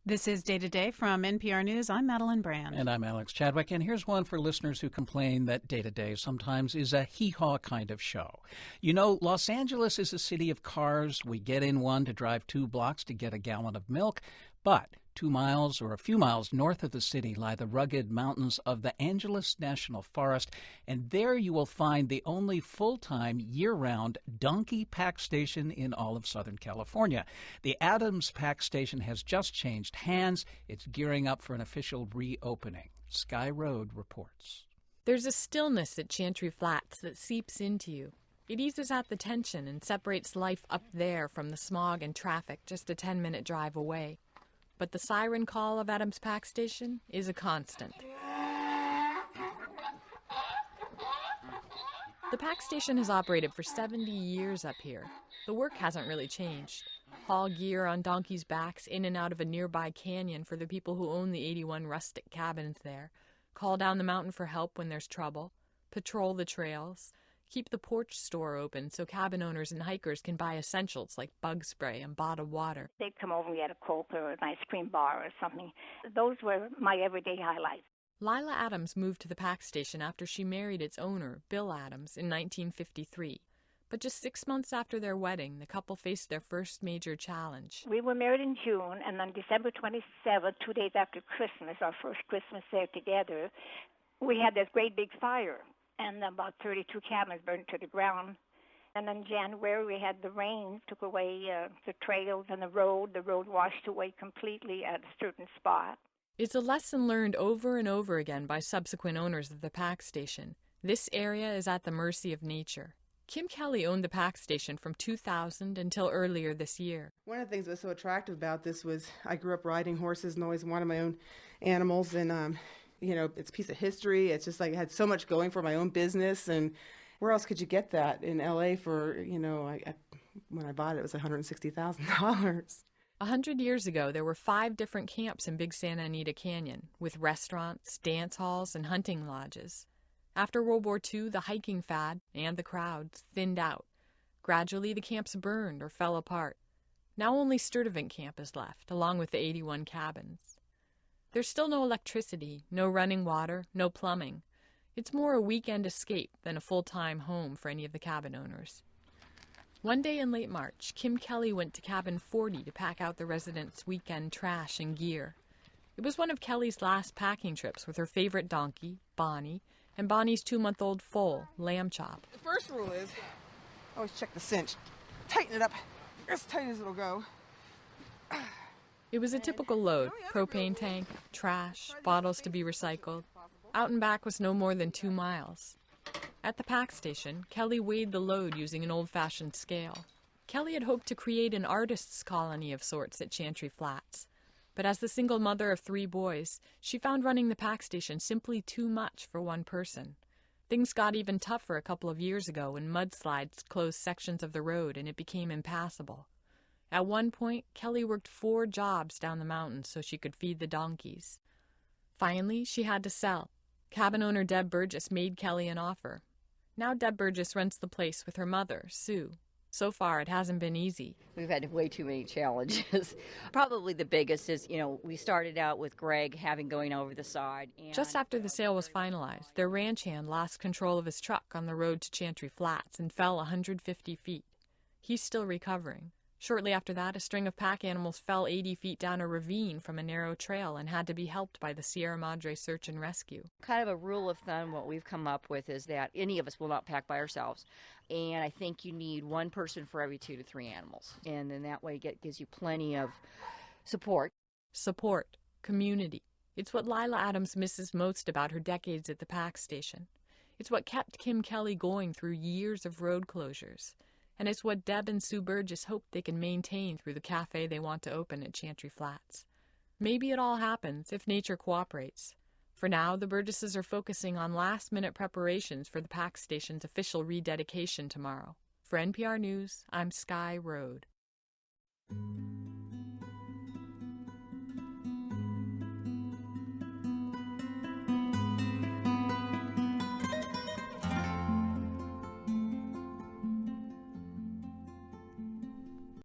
This is Day to Day from NPR News. I'm Madeline Brand. And I'm Alex Chadwick. And here's one for listeners who complain that Day to Day sometimes is a hee-haw kind of show. You know, Los Angeles is a city of cars. We get in one to drive 2 blocks to get a gallon of milk. But 2 miles or a few miles north of the city lie the rugged mountains of the Angeles National Forest, and there you will find the only full-time, year-round donkey pack station in all of Southern California. The Adams Pack Station has just changed hands. It's gearing up for an official reopening. Sky Road reports. There's a stillness at Chantry Flats that seeps into you. It eases out the tension and separates life up there from the smog and traffic just a 10-minute drive away. But the siren call of Adams Pack Station is a constant. The pack station has operated for 70 years up here. The work hasn't really changed. Haul gear on donkeys' backs in and out of a nearby canyon for the people who own the 81 rustic cabins there. Call down the mountain for help when there's trouble. Patrol the trails. Keep the porch store open so cabin owners and hikers can buy essentials like bug spray and bottled water. They'd come over and get a Coke or an ice cream bar or something. Those were my everyday highlights. Lila Adams moved to the pack station after she married its owner, Bill Adams, in 1953. But just 6 months after their wedding, the couple faced their first major challenge. We were married in June, and on December 27th, 2 days after Christmas, our first Christmas there together, we had this great big fire. And about 32 cabins burned to the ground. And in January, we had the rain, took away the trails and the road. The road washed away completely at a certain spot. It's a lesson learned over and over again by subsequent owners of the pack station. This area is at the mercy of nature. Kim Kelly owned the pack station from 2000 until earlier this year. One of the things that was so attractive about this was I grew up riding horses and always wanted my own animals, and it's a piece of history. It's just like I had so much going for my own business, and where else could you get that in L.A. for, when I bought it, it was $160,000. 100 years ago, there were 5 different camps in Big Santa Anita Canyon, with restaurants, dance halls, and hunting lodges. After World War II, the hiking fad and the crowds thinned out. Gradually, the camps burned or fell apart. Now only Sturtevant Camp is left, along with the 81 cabins. There's still no electricity, no running water, no plumbing. It's more a weekend escape than a full-time home for any of the cabin owners. One day in late March, Kim Kelly went to Cabin 40 to pack out the residents' weekend trash and gear. It was one of Kelly's last packing trips with her favorite donkey, Bonnie, and Bonnie's 2-month-old foal, Lamb Chop. The first rule is always check the cinch. Tighten it up as tight as it'll go. It was a typical load: propane tank, trash, bottles to be recycled. Out and back was no more than 2 miles. At the pack station, Kelly weighed the load using an old-fashioned scale. Kelly had hoped to create an artist's colony of sorts at Chantry Flats. But as the single mother of 3 boys, she found running the pack station simply too much for one person. Things got even tougher a couple of years ago when mudslides closed sections of the road and it became impassable. At one point, Kelly worked 4 jobs down the mountain so she could feed the donkeys. Finally, she had to sell. Cabin owner Deb Burgess made Kelly an offer. Now Deb Burgess rents the place with her mother, Sue. So far, it hasn't been easy. We've had way too many challenges. Probably the biggest is, we started out with Greg having going over the side. Just after the sale was finalized, their ranch hand lost control of his truck on the road to Chantry Flats and fell 150 feet. He's still recovering. Shortly after that, a string of pack animals fell 80 feet down a ravine from a narrow trail and had to be helped by the Sierra Madre Search and Rescue. Kind of a rule of thumb, what we've come up with is that any of us will not pack by ourselves. And I think you need 1 person for every 2 to 3 animals. And then that way it gives you plenty of support. Support. Community. It's what Lila Adams misses most about her decades at the pack station. It's what kept Kim Kelly going through years of road closures. And it's what Deb and Sue Burgess hope they can maintain through the cafe they want to open at Chantry Flats. Maybe it all happens if nature cooperates. For now, the Burgesses are focusing on last-minute preparations for the pack station's official rededication tomorrow. For NPR News, I'm Sky Road.